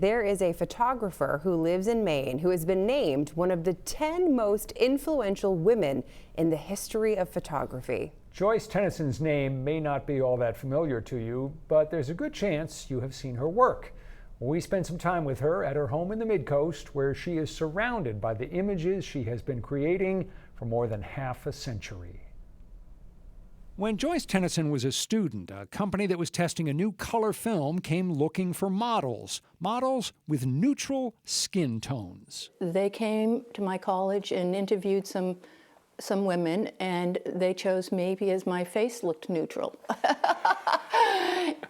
There is a photographer who lives in Maine who has been named one of the 10 most influential women in the history of photography. Joyce Tenneson's name may not be all that familiar to you, but there's a good chance you have seen her work. We spent some time with her at her home in the Mid-Coast, where she is surrounded by the images she has been creating for more than half a century. When Joyce Tenneson was a student, a company that was testing a new color film came looking for models with neutral skin tones. They came to my college and interviewed some women, and they chose me because my face looked neutral.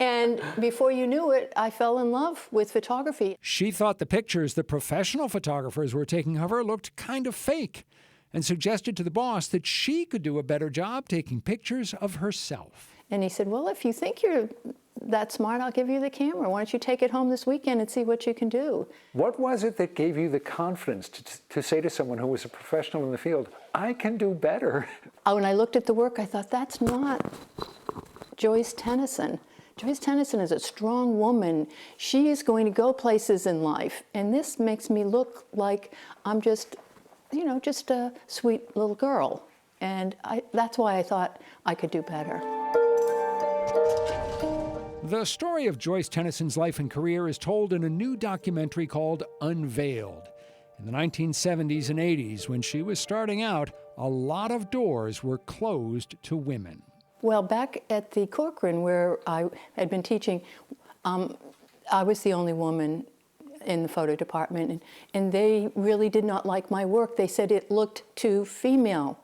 And before you knew it, I fell in love with photography. She thought the pictures the professional photographers were taking of her looked kind of fake, and suggested to the boss that she could do a better job taking pictures of herself. And he said, well, if you think you're that smart, I'll give you the camera. Why don't you take it home this weekend and see what you can do? What was it that gave you the confidence to say to someone who was a professional in the field, I can do better? When I looked at the work, I thought, that's not Joyce Tenneson. Joyce Tenneson is a strong woman. She is going to go places in life. And this makes me look like I'm just a sweet little girl. And that's why I thought I could do better. The story of Joyce Tennesson's life and career is told in a new documentary called Unveiled. In the 1970s and 80s, when she was starting out, a lot of doors were closed to women. Well, back at the Corcoran, where I had been teaching, I was the only woman in the photo department, and they really did not like my work. They said it looked too female.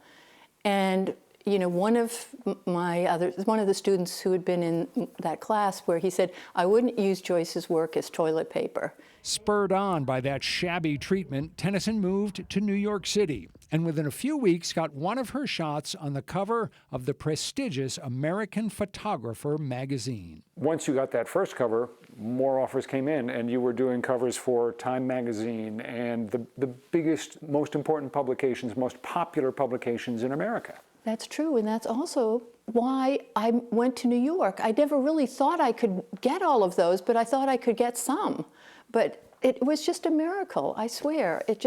And one of the students who had been in that class, where he said, I wouldn't use Joyce's work as toilet paper. Spurred on by that shabby treatment, Tenneson moved to New York City, and within a few weeks got one of her shots on the cover of the prestigious American Photographer magazine. Once you got that first cover, more offers came in, and you were doing covers for Time magazine and the biggest, most important publications, most popular publications in America. That's true, and that's also why I went to New York. I never really thought I could get all of those, but I thought I could get some. But it was just a miracle, I swear. It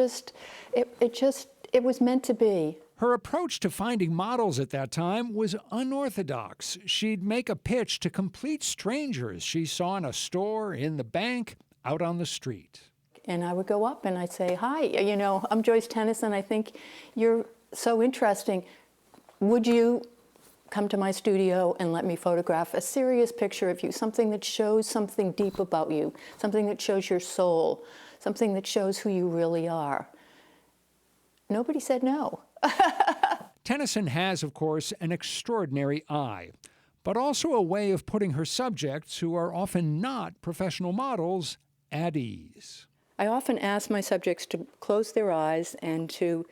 was meant to be. Her approach to finding models at that time was unorthodox. She'd make a pitch to complete strangers she saw in a store, in the bank, out on the street. And I would go up and I'd say, hi, I'm Joyce Tenneson. I think you're so interesting. Would you come to my studio and let me photograph a serious picture of you, something that shows something deep about you, something that shows your soul, something that shows who you really are? Nobody said no. Tenneson has, of course, an extraordinary eye, but also a way of putting her subjects, who are often not professional models, at ease. I often ask my subjects to close their eyes and to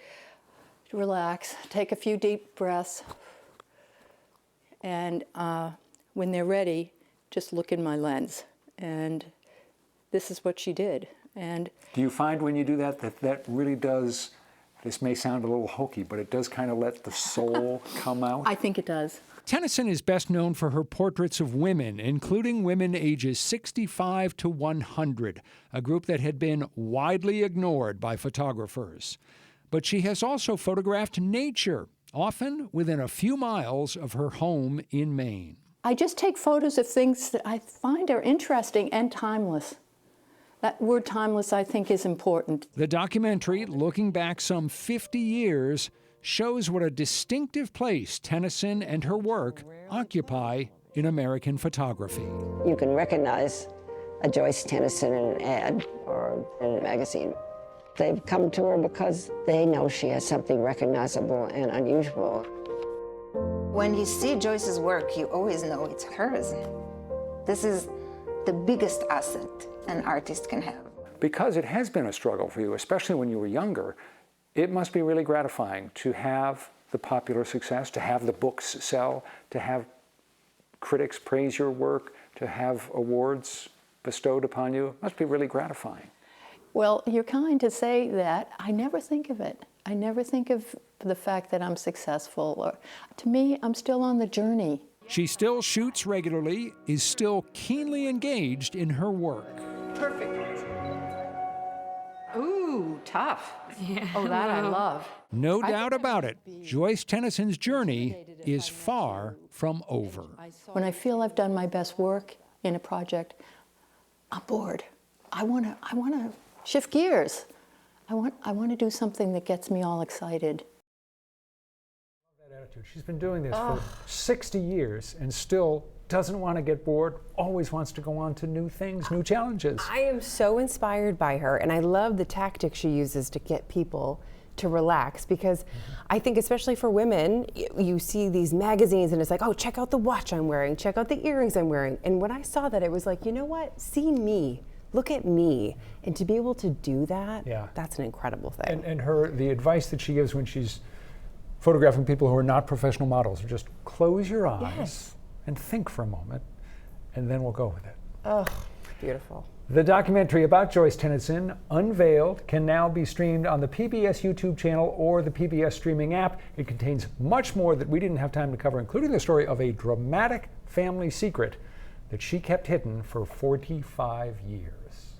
relax, take a few deep breaths, and when they're ready, just look in my lens. And this is what she did. And do you find when you do that really does, this may sound a little hokey, but it does kind of let the soul come out? I think it does. Tenneson is best known for her portraits of women, including women ages 65 to 100, a group that had been widely ignored by photographers. But she has also photographed nature, often within a few miles of her home in Maine. I just take photos of things that I find are interesting and timeless. That word timeless, I think, is important. The documentary, looking back some 50 years, shows what a distinctive place Tenneson and her work occupy in American photography. You can recognize a Joyce Tenneson in an ad or in a magazine. They've come to her because they know she has something recognizable and unusual. When you see Joyce's work, you always know it's hers. This is the biggest asset an artist can have. Because it has been a struggle for you, especially when you were younger, it must be really gratifying to have the popular success, to have the books sell, to have critics praise your work, to have awards bestowed upon you. It must be really gratifying. Well, you're kind to say that. I never think of it. I never think of the fact that I'm successful. To me, I'm still on the journey. She still shoots regularly, is still keenly engaged in her work. Perfect. Ooh, tough. Yeah. Oh, that I love. No doubt about it, Joyce Tennyson's journey is far from over. When I feel I've done my best work in a project, I'm bored. I want to shift gears. I want to do something that gets me all excited. That attitude. She's been doing this for 60 years and still doesn't want to get bored, always wants to go on to new things, new challenges. I am so inspired by her, and I love the tactics she uses to get people to relax, because I think especially for women, you see these magazines and it's like, oh, check out the watch I'm wearing, check out the earrings I'm wearing. And when I saw that, it was like, you know what? See me. Look at me. And to be able to do that, that's an incredible thing. And the advice that she gives when she's photographing people who are not professional models, just close your eyes and think for a moment, and then we'll go with it. Oh, beautiful. The documentary about Joyce Tenneson, Unveiled, can now be streamed on the PBS YouTube channel or the PBS streaming app. It contains much more that we didn't have time to cover, including the story of a dramatic family secret that she kept hidden for 45 years.